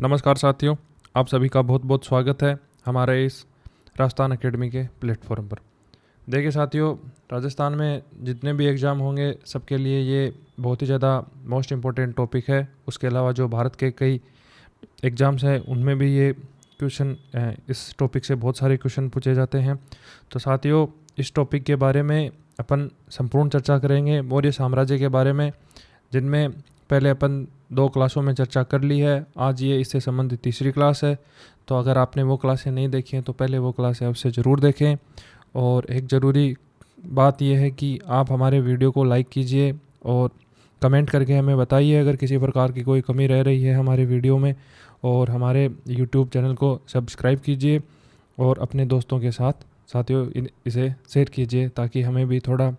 नमस्कार साथियों, आप सभी का बहुत बहुत स्वागत है हमारे इस राजस्थान एकेडमी के प्लेटफॉर्म पर। देखिए साथियों, राजस्थान में जितने भी एग्ज़ाम होंगे सबके लिए ये बहुत ही ज़्यादा मोस्ट इम्पोर्टेंट टॉपिक है। उसके अलावा जो भारत के कई एग्ज़ाम्स हैं उनमें भी ये क्वेश्चन इस टॉपिक से बहुत सारे क्वेश्चन पूछे जाते हैं। तो साथियों, इस टॉपिक के बारे में अपन संपूर्ण चर्चा करेंगे मौर्य साम्राज्य के बारे में, जिनमें पहले अपन 2 क्लासों में चर्चा कर ली है। आज ये इससे संबंधित तीसरी क्लास है। तो अगर आपने वो क्लासें नहीं देखी हैं तो पहले वो क्लासें अवश्य ज़रूर देखें। और एक ज़रूरी बात यह है कि आप हमारे वीडियो को लाइक कीजिए और कमेंट करके हमें बताइए अगर किसी प्रकार की कोई कमी रह रही है हमारे वीडियो में। और हमारे यूट्यूब चैनल को सब्सक्राइब कीजिए और अपने दोस्तों के साथ साथियों इसे शेयर कीजिए, ताकि हमें भी थोड़ा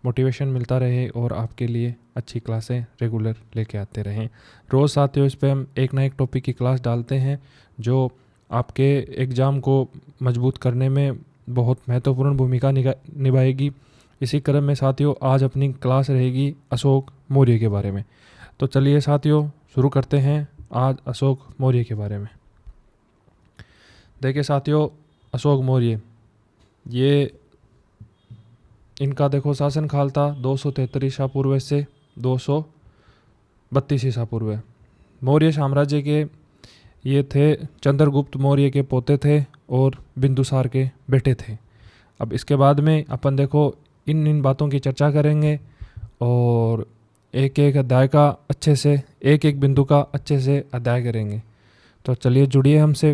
मोटिवेशन मिलता रहे और आपके लिए अच्छी क्लासें रेगुलर लेके आते रहें। रोज़ साथियों इस पे हम एक ना एक टॉपिक की क्लास डालते हैं जो आपके एग्ज़ाम को मजबूत करने में बहुत महत्वपूर्ण भूमिका निभाएगी। इसी क्रम में साथियों आज अपनी क्लास रहेगी अशोक मौर्य के बारे में। तो चलिए साथियों शुरू करते हैं आज अशोक मौर्य के बारे में। देखिए साथियों, अशोक मौर्य ये इनका देखो शासन काल था 273 ईसा पूर्व से 232 ईसा पूर्व। मौर्य साम्राज्य के ये थे चंद्रगुप्त मौर्य के पोते थे और बिंदुसार के बेटे थे। अब इसके बाद में अपन देखो इन बातों की चर्चा करेंगे और एक एक अध्याय का अच्छे से एक एक बिंदु का अच्छे से अध्याय करेंगे। तो चलिए जुड़िए हमसे।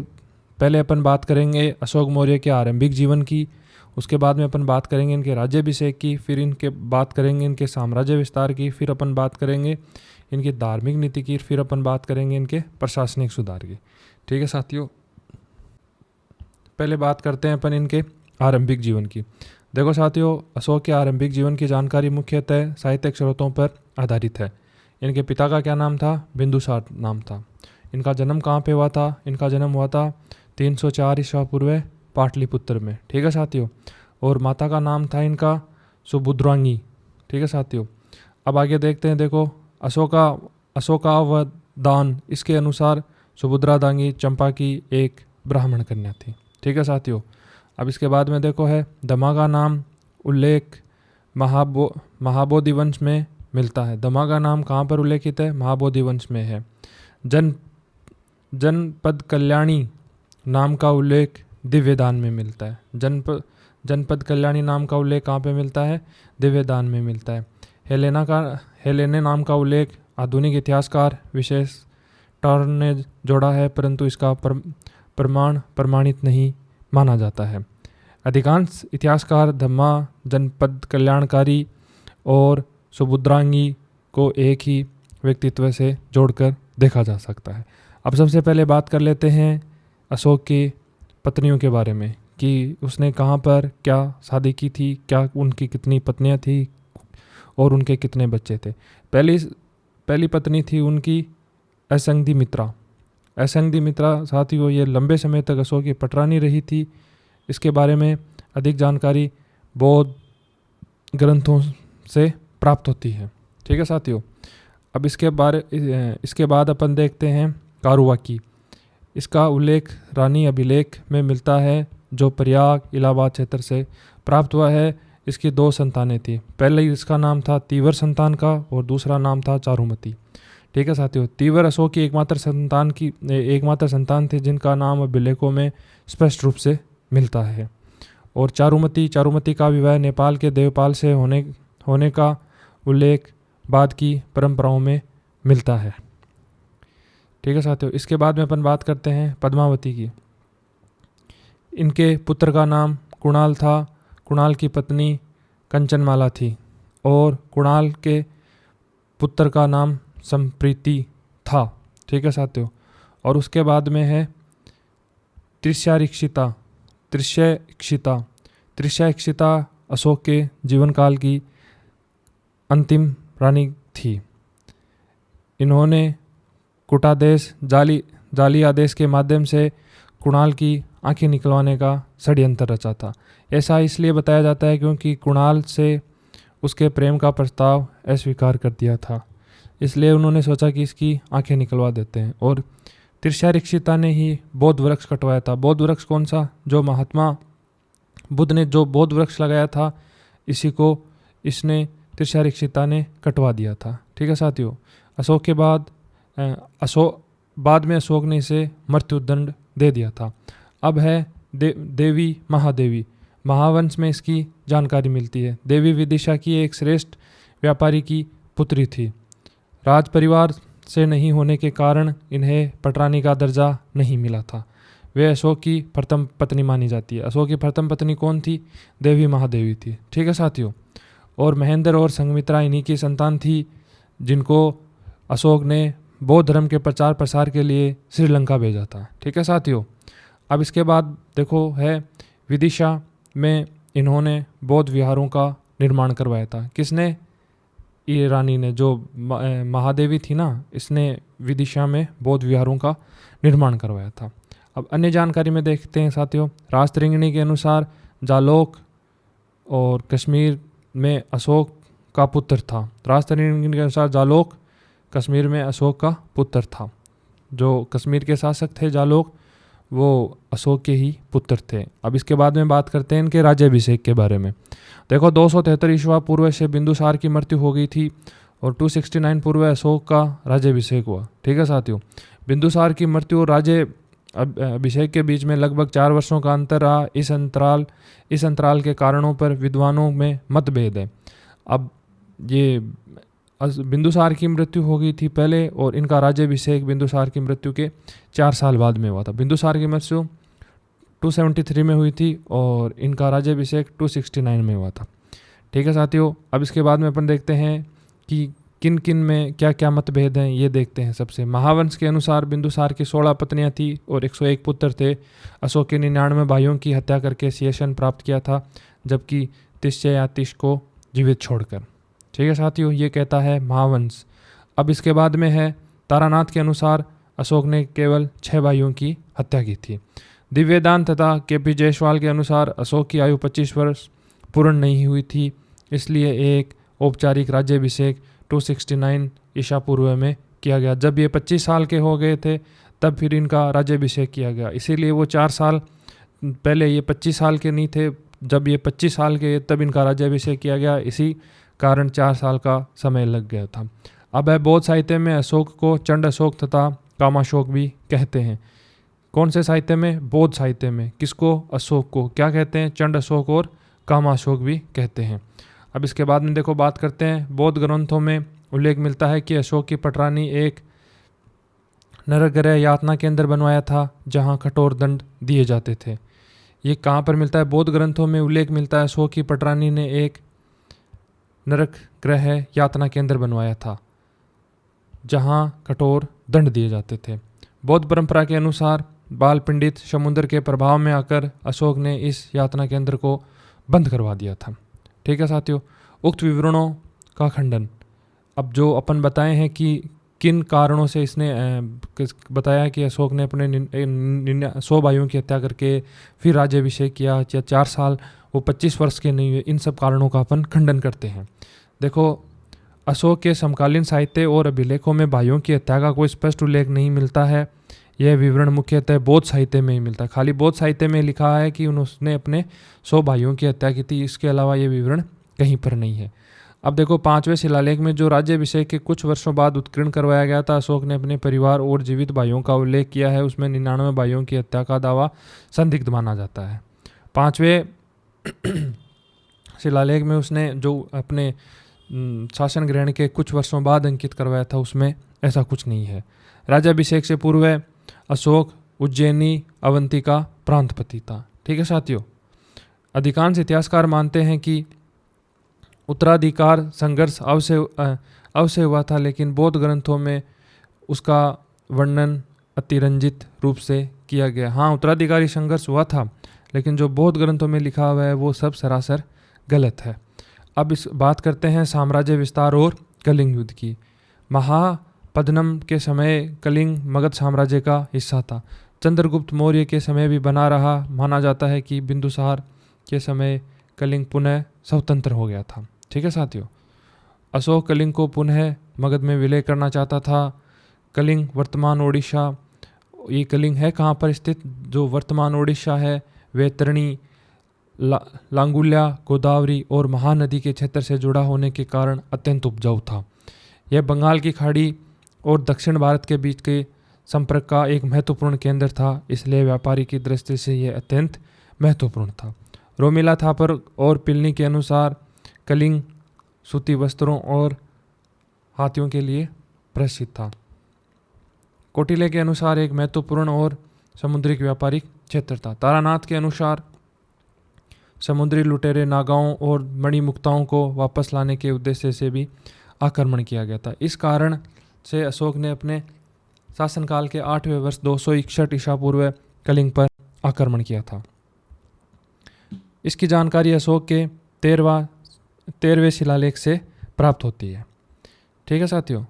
पहले अपन बात करेंगे अशोक मौर्य के आरंभिक जीवन की, उसके बाद में अपन बात करेंगे इनके राज्याभिषेक की, फिर इनके बात करेंगे इनके साम्राज्य विस्तार की, फिर अपन बात करेंगे इनकी धार्मिक नीति की, फिर अपन बात करेंगे इनके प्रशासनिक सुधार की। ठीक है साथियों, पहले बात करते हैं अपन इनके आरंभिक जीवन की। देखो साथियों, अशोक के आरंभिक जीवन की जानकारी मुख्यतः साहित्यिक स्रोतों पर आधारित है। इनके पिता का क्या नाम था? बिंदुसार नाम था। इनका जन्म कहाँ पे हुआ था? इनका जन्म हुआ था 304 ईसा पूर्व पाटलिपुत्र में। ठीक है साथियों। और माता का नाम था इनका सुभद्रांगी। ठीक है साथियों। अब आगे देखते हैं। देखो अशोकावदान इसके अनुसार सुभद्रांगी चंपा की एक ब्राह्मण कन्या थी। ठीक है साथियों। अब इसके बाद में देखो है दमा का नाम उल्लेख महाबोधि वंश में मिलता है। दमा का नाम कहाँ पर उल्लेखित है? महाबोधि वंश में है। जनपद कल्याणी नाम का उल्लेख दिव्यदान में मिलता है। जनपद कल्याणी नाम का उल्लेख कहाँ पे मिलता है? दिव्यदान में मिलता है। हेलेने नाम का उल्लेख आधुनिक इतिहासकार विशेष टर्न ने जोड़ा है, परंतु इसका प्रमाण प्रमाणित नहीं माना जाता है। अधिकांश इतिहासकार धम्मा, जनपद कल्याणकारी और सुभद्रांगी को एक ही व्यक्तित्व से जोड़कर देखा जा सकता है। अब सबसे पहले बात कर लेते हैं अशोक की पत्नियों के बारे में कि उसने कहाँ पर क्या शादी की थी, क्या उनकी कितनी पत्नियाँ थी और उनके कितने बच्चे थे। पहली पत्नी थी उनकी असंधिमित्रा। असंधिमित्रा साथियों ये लंबे समय तक अशोक की पटरानी रही थी। इसके बारे में अधिक जानकारी बौद्ध ग्रंथों से प्राप्त होती है। ठीक है साथियों। अब इसके बाद अपन देखते हैं कारुवा की। इसका उल्लेख रानी अभिलेख में मिलता है जो प्रयाग इलाहाबाद क्षेत्र से प्राप्त हुआ है। इसकी 2 संतानें थी। पहले इसका नाम था तीवर संतान का और दूसरा नाम था चारुमती। ठीक है साथियों। तीवर अशोक की एकमात्र संतान थी जिनका नाम अभिलेखों में स्पष्ट रूप से मिलता है। और चारुमती का विवाह नेपाल के देवपाल से होने का उल्लेख बाद की परंपराओं में मिलता है। ठीक है साथियों। इसके बाद में अपन बात करते हैं पद्मावती की। इनके पुत्र का नाम कुणाल था। कुणाल की पत्नी कंचनमाला थी और कुणाल के पुत्र का नाम संप्रीति था। ठीक है साथियों। और उसके बाद में है त्रिशा इक्षिता अशोक के जीवन काल की अंतिम रानी थी। इन्होंने कुटादेश जाली आदेश के माध्यम से कुणाल की आंखें निकलवाने का षड्यंत्र रचा था। ऐसा इसलिए बताया जाता है क्योंकि कुणाल से उसके प्रेम का प्रस्ताव अस्वीकार कर दिया था, इसलिए उन्होंने सोचा कि इसकी आंखें निकलवा देते हैं। और तिर्षारिक्षिता ने ही बौद्ध वृक्ष कटवाया था। बौद्ध वृक्ष कौन सा? जो महात्मा बुद्ध ने जो बौद्ध वृक्ष लगाया था, इसी को इसने तिर्षारिक्षिता ने कटवा दिया था। ठीक है साथियों। अशोक के बाद बाद में अशोक ने इसे मृत्युदंड दे दिया था। अब है देवी महादेवी। महावंश में इसकी जानकारी मिलती है। देवी विदिशा की एक श्रेष्ठ व्यापारी की पुत्री थी। राज परिवार से नहीं होने के कारण इन्हें पटरानी का दर्जा नहीं मिला था। वे अशोक की प्रथम पत्नी मानी जाती है। अशोक की प्रथम पत्नी कौन थी? देवी महादेवी थी। ठीक है साथियों। और महेंद्र और संघमित्रा इन्हीं की संतान थी, जिनको अशोक ने बौद्ध धर्म के प्रचार प्रसार के लिए श्रीलंका भेजा था। ठीक है साथियों। अब इसके बाद देखो है विदिशा में इन्होंने बौद्ध विहारों का निर्माण करवाया था। किसने? ये रानी ने, जो महादेवी थी ना, इसने विदिशा में बौद्ध विहारों का निर्माण करवाया था। अब अन्य जानकारी में देखते हैं साथियों। राजतरंगिणी के अनुसार जालौक और कश्मीर में अशोक का पुत्र था। राजतरंगिणी के अनुसार जालौक कश्मीर में अशोक का पुत्र था। जो कश्मीर के शासक थे जालौक, वो अशोक के ही पुत्र थे। अब इसके बाद में बात करते हैं इनके राज्याभिषेक के बारे में। देखो 273 ईस्वी पूर्व से बिंदुसार की मृत्यु हो गई थी और 269 पूर्व अशोक का राज्याभिषेक हुआ। ठीक है साथियों। बिंदुसार की मृत्यु और राज्य अभिषेक के बीच में लगभग 4 वर्षों का अंतर रहा। इस अंतराल के कारणों पर विद्वानों में मतभेद है। अब ये बिंदुसार की मृत्यु हो गई थी पहले और इनका राज्याभिषेक बिंदुसार की मृत्यु के 4 साल बाद में हुआ था। बिंदुसार की मृत्यु 273 में हुई थी और इनका राज्याभिषेक 269 में हुआ था। ठीक है साथियों। अब इसके बाद में अपन देखते हैं कि किन किन में क्या क्या मतभेद हैं, ये देखते हैं। सबसे महावंश के अनुसार बिंदुसार की 16 पत्नियां थी और 101 पुत्र थे। अशोक के 99 भाइयों की हत्या करके सिंहासन प्राप्त किया था, जबकि तिष्ययातिश को जीवित छोड़कर। ठीक है साथियों। ये कहता है महावंश। अब इसके बाद में है तारानाथ के अनुसार अशोक ने केवल 6 भाइयों की हत्या की थी। दिव्यदान तथा केपी जायसवाल के अनुसार अशोक की आयु 25 वर्ष पूर्ण नहीं हुई थी, इसलिए एक औपचारिक राज्याभिषेक 269 ईसा पूर्व में किया गया। जब ये 25 साल के हो गए थे तब फिर इनका राज्याभिषेक किया गया। इसीलिए वो 4 साल पहले, ये 25 साल के नहीं थे, जब ये 25 साल के तब इनका राज्याभिषेक किया गया। इसी कारण 4 साल का समय लग गया था। अब है बौद्ध साहित्य में अशोक को चंड अशोक तथा कामाशोक भी कहते हैं। कौन से साहित्य में? बौद्ध साहित्य में। किसको? अशोक को क्या कहते हैं? चंड अशोक और कामाशोक भी कहते हैं। अब इसके बाद में देखो बात करते हैं। बौद्ध ग्रंथों में उल्लेख मिलता है कि अशोक की पटरानी एक नरगृह यातना केंद्र बनवाया था, जहां कठोर दंड दिए जाते थे। ये कहाँ पर मिलता है? बौद्ध ग्रंथों में उल्लेख मिलता है अशोक की पटरानी ने एक नरक ग्रह यातना केंद्र बनवाया था, जहां कठोर दंड दिए जाते थे। बौद्ध परंपरा के अनुसार बाल पंडित समुद्र के प्रभाव में आकर अशोक ने इस यातना केंद्र को बंद करवा दिया था। ठीक है साथियों। उक्त विवरणों का खंडन। अब जो अपन बताए हैं कि किन कारणों से इसने बताया कि अशोक ने अपने 100 भाइयों की हत्या करके फिर राज्याभिषेक किया, या 4 साल वो 25 वर्ष के नहीं हुए, इन सब कारणों का अपन खंडन करते हैं। देखो अशोक के समकालीन साहित्य और अभिलेखों में भाइयों की हत्या का कोई स्पष्ट उल्लेख नहीं मिलता है। यह विवरण मुख्यतः बौद्ध साहित्य में ही मिलता है। खाली बौद्ध साहित्य में लिखा है कि उन्होंने अपने 100 भाइयों की हत्या की थी, इसके अलावा ये विवरण कहीं पर नहीं है। अब देखो 5वें शिलालेख में जो राज्याभिषेक के कुछ वर्षों बाद उत्कीर्ण करवाया गया था, अशोक ने अपने परिवार और जीवित भाइयों का उल्लेख किया है। उसमें 99 भाइयों की हत्या का दावा संदिग्ध माना जाता है। 5वें शिलालेख में उसने जो अपने शासन ग्रहण के कुछ वर्षों बाद अंकित करवाया था, उसमें ऐसा कुछ नहीं है। राज्याभिषेक से पूर्व अशोक उज्जैनी अवंतिका प्रांतपति था। ठीक है साथियों। अधिकांश इतिहासकार मानते हैं कि उत्तराधिकार संघर्ष अवश्य हुआ था, लेकिन बौद्ध ग्रंथों में उसका वर्णन अतिरंजित रूप से किया गया। हाँ, उत्तराधिकारी संघर्ष हुआ था, लेकिन जो बौद्ध ग्रंथों में लिखा हुआ है वो सब सरासर गलत है। अब इस बात करते हैं साम्राज्य विस्तार और कलिंग युद्ध की। महापद्मनम के समय कलिंग मगध साम्राज्य का हिस्सा था। चंद्रगुप्त मौर्य के समय भी बना रहा। माना जाता है कि बिंदुसार के समय कलिंग पुनः स्वतंत्र हो गया था। ठीक है साथियों। अशोक कलिंग को पुनः मगध में विलय करना चाहता था। कलिंग वर्तमान ओडिशा ये कलिंग है कहाँ पर स्थित, जो वर्तमान ओडिशा है, वैतरणी, लांगुल्या, गोदावरी और महानदी के क्षेत्र से जुड़ा होने के कारण अत्यंत उपजाऊ था। यह बंगाल की खाड़ी और दक्षिण भारत के बीच के संपर्क का एक महत्वपूर्ण केंद्र था, इसलिए व्यापारी की दृष्टि से यह अत्यंत महत्वपूर्ण था। रोमिला थापर और पिलनी के अनुसार कलिंग सूती वस्त्रों और हाथियों के लिए प्रसिद्ध था। कौटिल्य के अनुसार एक महत्वपूर्ण और समुद्री व्यापारिक क्षेत्र था। तारानाथ के अनुसार समुद्री लुटेरे नागाओं और मणिमुक्ताओं को वापस लाने के उद्देश्य से भी आक्रमण किया गया था। इस कारण से अशोक ने अपने शासनकाल के 8वें वर्ष 261 ईसा पूर्व कलिंग पर आक्रमण किया था। इसकी जानकारी अशोक के 13वें शिलालेख से प्राप्त होती है। ठीक है साथियों,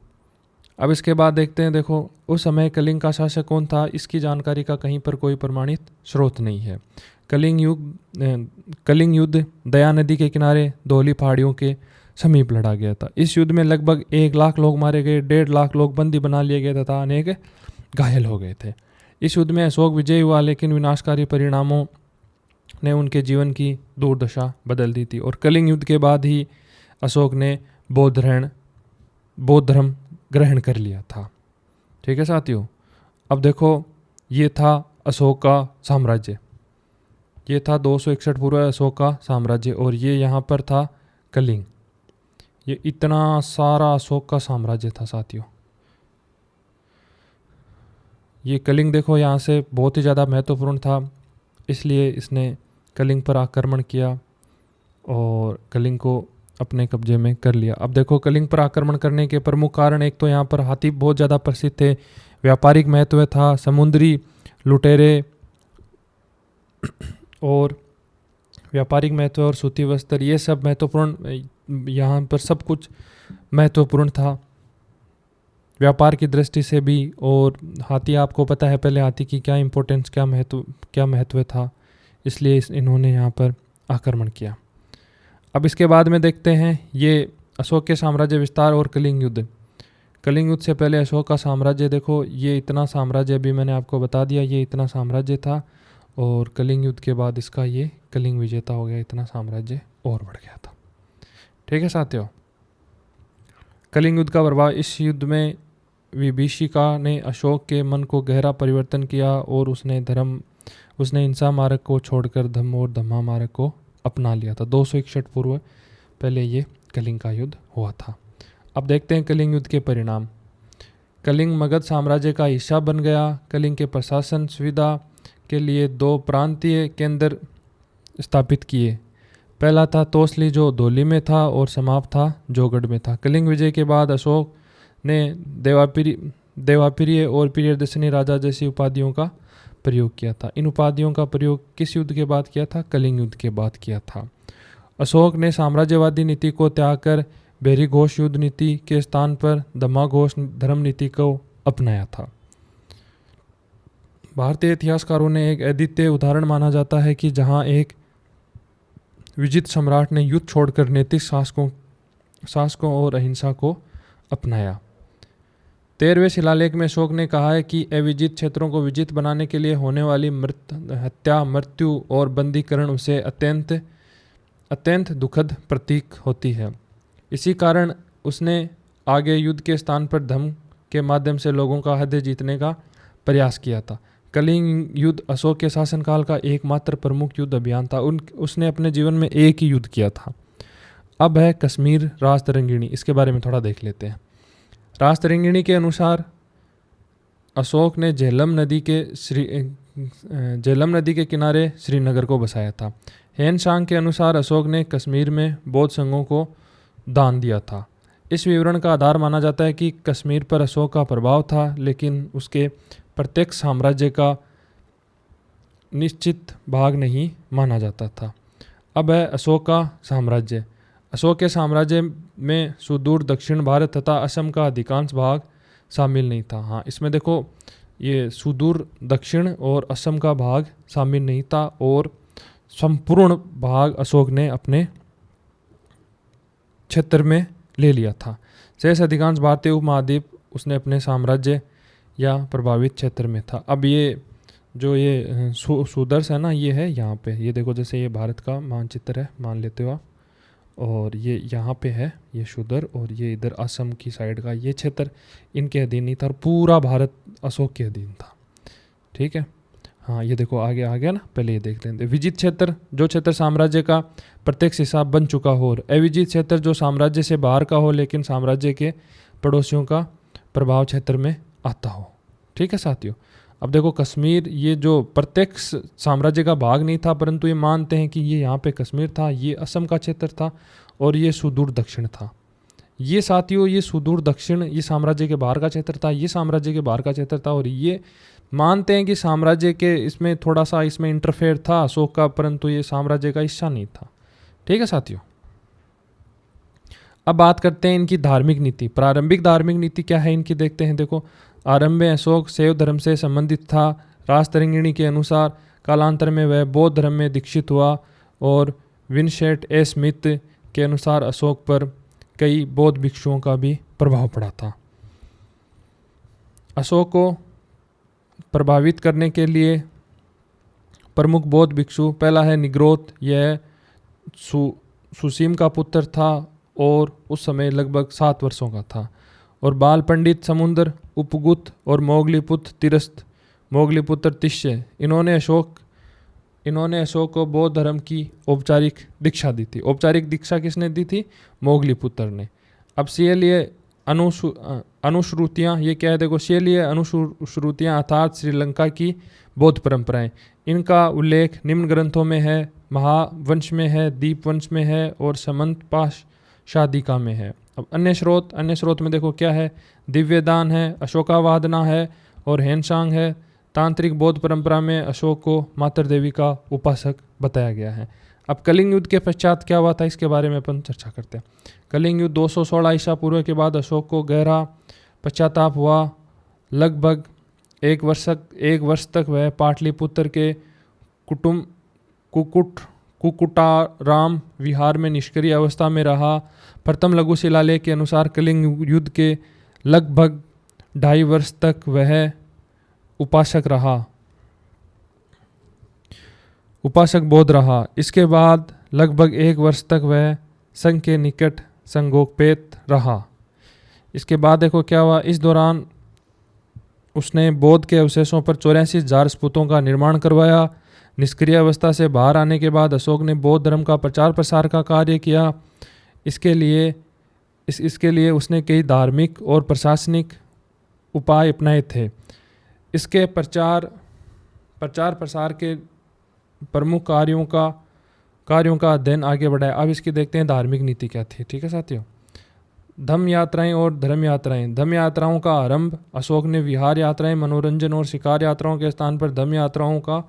अब इसके बाद देखते हैं। देखो, उस समय कलिंग का शासक कौन था, इसकी जानकारी का कहीं पर कोई प्रमाणित स्रोत नहीं है। कलिंग युद्ध दया नदी के किनारे धौली पहाड़ियों के समीप लड़ा गया था। इस युद्ध में लगभग 1 लाख लोग मारे गए, 1.5 लाख लोग बंदी बना लिए गए तथा अनेक घायल हो गए थे। इस युद्ध में अशोक विजयी हुआ, लेकिन विनाशकारी परिणामों ने उनके जीवन की दुर्दशा बदल दी थी और कलिंग युद्ध के बाद ही अशोक ने बौद्ध धर्म ग्रहण कर लिया था। ठीक है साथियों, अब देखो, ये था अशोक का साम्राज्य, ये था 261 पूर्व अशोक का साम्राज्य और ये यहाँ पर था कलिंग। ये इतना सारा अशोक का साम्राज्य था साथियों। ये कलिंग देखो यहाँ से बहुत ही ज़्यादा महत्वपूर्ण था, इसलिए इसने कलिंग पर आक्रमण किया और कलिंग को अपने कब्जे में कर लिया। अब देखो, कलिंग पर आक्रमण करने के प्रमुख कारण, एक तो यहाँ पर हाथी बहुत ज़्यादा प्रसिद्ध थे, व्यापारिक महत्व था, समुद्री लुटेरे और व्यापारिक महत्व और सूती वस्त्र, ये सब महत्वपूर्ण, यहाँ पर सब कुछ महत्वपूर्ण था व्यापार की दृष्टि से भी। और हाथी, आपको पता है पहले हाथी की क्या इम्पोर्टेंस, क्या महत्व था, इसलिए इन्होंने यहाँ पर आक्रमण किया। अब इसके बाद में देखते हैं ये अशोक के साम्राज्य विस्तार और कलिंग युद्ध। कलिंग युद्ध से पहले अशोक का साम्राज्य देखो, ये इतना साम्राज्य अभी मैंने आपको बता दिया, ये इतना साम्राज्य था और कलिंग युद्ध के बाद इसका ये कलिंग विजेता हो गया, इतना साम्राज्य और बढ़ गया था। ठीक है साथियों, कलिंग युद्ध का प्रभाव, इस युद्ध में विभीषिका ने अशोक के मन को गहरा परिवर्तन किया और उसने हिंसा मार्ग को छोड़कर धम्म और धम्मा मार्ग को अपना लिया था। 261 पूर्व पहले ये कलिंग का युद्ध हुआ था। अब देखते हैं कलिंग युद्ध के परिणाम। कलिंग मगध साम्राज्य का हिस्सा बन गया। कलिंग के प्रशासन सुविधा के लिए 2 प्रांतीय केंद्र स्थापित किए। पहला था तोसली जो धौली में था और समाप्त था जोगढ़ में था। कलिंग विजय के बाद अशोक ने देवाप्रिय और प्रियदर्शनी राजा जैसी उपाधियों का प्रयोग किया था। इन उपाधियों का प्रयोग किस युद्ध के बाद किया था? कलिंग युद्ध के बाद किया था। अशोक ने साम्राज्यवादी नीति को त्याग कर बेरी घोष युद्ध नीति के स्थान पर धम्मा घोष धर्म नीति को अपनाया था। भारतीय इतिहासकारों ने एक अद्वितीय उदाहरण माना जाता है कि जहां एक विजित सम्राट ने युद्ध छोड़कर नैतिक शासकों और अहिंसा को अपनाया। 13वें शिलालेख में अशोक ने कहा है कि अविजित क्षेत्रों को विजित बनाने के लिए होने वाली हत्या, मृत्यु और बंदीकरण उसे अत्यंत दुखद प्रतीक होती है। इसी कारण उसने आगे युद्ध के स्थान पर धम्म के माध्यम से लोगों का हृदय जीतने का प्रयास किया था। कलिंग युद्ध अशोक के शासनकाल का एकमात्र प्रमुख युद्ध अभियान था। उसने अपने जीवन में एक ही युद्ध किया था। अब है कश्मीर राजतरंगिणी, इसके बारे में थोड़ा देख लेते हैं। राजतरंगिणी के अनुसार अशोक ने झेलम नदी के किनारे श्रीनगर को बसाया था। हेनसांग के अनुसार अशोक ने कश्मीर में बौद्ध संघों को दान दिया था। इस विवरण का आधार माना जाता है कि कश्मीर पर अशोक का प्रभाव था, लेकिन उसके प्रत्यक्ष साम्राज्य का निश्चित भाग नहीं माना जाता था। अब है अशोक का साम्राज्य। अशोक के साम्राज्य में सुदूर दक्षिण भारत तथा असम का अधिकांश भाग शामिल नहीं था। हाँ, इसमें देखो ये सुदूर दक्षिण और असम का भाग शामिल नहीं था और संपूर्ण भाग अशोक ने अपने क्षेत्र में ले लिया था। शेष अधिकांश भारतीय उपमहाद्वीप उसने अपने साम्राज्य या प्रभावित क्षेत्र में था। अब ये जो ये सुदर्श है ना, ये है यहाँ पे, ये देखो जैसे ये भारत का मानचित्र है मान लेते हो आप, और ये यहाँ पे है ये सुदर, और ये इधर असम की साइड का ये क्षेत्र इनके अधीन नहीं था, और पूरा भारत अशोक के अधीन था। ठीक है, हाँ ये देखो आगे आ गया ना, पहले ये देख लेते। विजित क्षेत्र जो क्षेत्र साम्राज्य का प्रत्यक्ष हिस्सा बन चुका हो, और अविजित क्षेत्र जो साम्राज्य से बाहर का हो लेकिन साम्राज्य के पड़ोसियों का प्रभाव क्षेत्र में आता हो। ठीक है साथियों, अब देखो कश्मीर, ये जो प्रत्यक्ष साम्राज्य का भाग नहीं था, परंतु ये मानते हैं कि ये यहाँ पे कश्मीर था, ये असम का क्षेत्र था, और ये सुदूर दक्षिण था। ये साथियों, ये सुदूर दक्षिण ये साम्राज्य के बाहर का क्षेत्र था, ये साम्राज्य के बाहर का क्षेत्र था, और ये मानते हैं कि साम्राज्य के इसमें थोड़ा सा इसमें इंटरफेयर था अशोक का, परंतु ये साम्राज्य का हिस्सा नहीं था। ठीक है साथियों, अब बात करते हैं इनकी धार्मिक नीति। प्रारंभिक धार्मिक नीति क्या है इनकी, देखते हैं। देखो, आरंभ में अशोक शैव धर्म से संबंधित था। राजतरंगिणी के अनुसार कालांतर में वह बौद्ध धर्म में दीक्षित हुआ, और विंसेंट ए स्मिथ के अनुसार अशोक पर कई बौद्ध भिक्षुओं का भी प्रभाव पड़ा था। अशोक को प्रभावित करने के लिए प्रमुख बौद्ध भिक्षु, पहला है निग्रोध, यह सुसीम का पुत्र था और उस समय लगभग 7 वर्षों का था। और बाल पंडित समुद्र, उपगुत और मोगलीपुत्र तिरस्त, मोगलीपुत्र तिष्य, इन्होंने अशोक को बौद्ध धर्म की औपचारिक दीक्षा दी थी। औपचारिक दीक्षा किसने दी थी? मोगलीपुत्र ने। अब लिए अनुश्रुतियाँ, ये क्या है? देखो, लिए अनुश्रुतियाँ अर्थात श्रीलंका की बौद्ध परंपराएं, इनका उल्लेख निम्न ग्रंथों में है। महावंश में है, दीपवंश में है और समंत पाशादिका में है। अब अन्य स्रोत में देखो क्या है? दिव्यदान है, अशोकावादना है और हेनसांग है। तांत्रिक बौद्ध परंपरा में अशोक को मातर देवी का उपासक बताया गया है। अब कलिंग युद्ध के पश्चात क्या हुआ था, इसके बारे में अपन चर्चा करते हैं। कलिंग युद्ध 216 ईसा पूर्व के बाद अशोक को गहरा पश्चाताप हुआ। लगभग एक वर्ष तक वह पाटलिपुत्र के कुकुटाराम विहार में निष्क्रिय अवस्था में रहा। प्रथम लघु शिलालेख के अनुसार कलिंग युद्ध के लगभग 2.5 वर्ष तक वह उपासक बौद्ध रहा। इसके बाद लगभग 1 वर्ष तक वह संघ के निकट संगोपेत रहा। इसके बाद देखो क्या हुआ, इस दौरान उसने बौद्ध के अवशेषों पर 84,000 स्फूतों का निर्माण करवाया। निष्क्रिय अवस्था से बाहर आने के बाद अशोक ने बौद्ध धर्म का प्रचार प्रसार का कार्य किया। इसके लिए उसने कई धार्मिक और प्रशासनिक उपाय अपनाए थे। इसके प्रचार प्रसार के प्रमुख कार्यों का अध्ययन आगे बढ़ाया। अब इसकी देखते हैं धार्मिक नीति क्या थी। ठीक है साथियों, धम्म यात्राएं और धर्म यात्राएं। धम्म यात्राओं का आरंभ, अशोक ने विहार यात्राएं, मनोरंजन और शिकार यात्राओं के स्थान पर धम्म यात्राओं का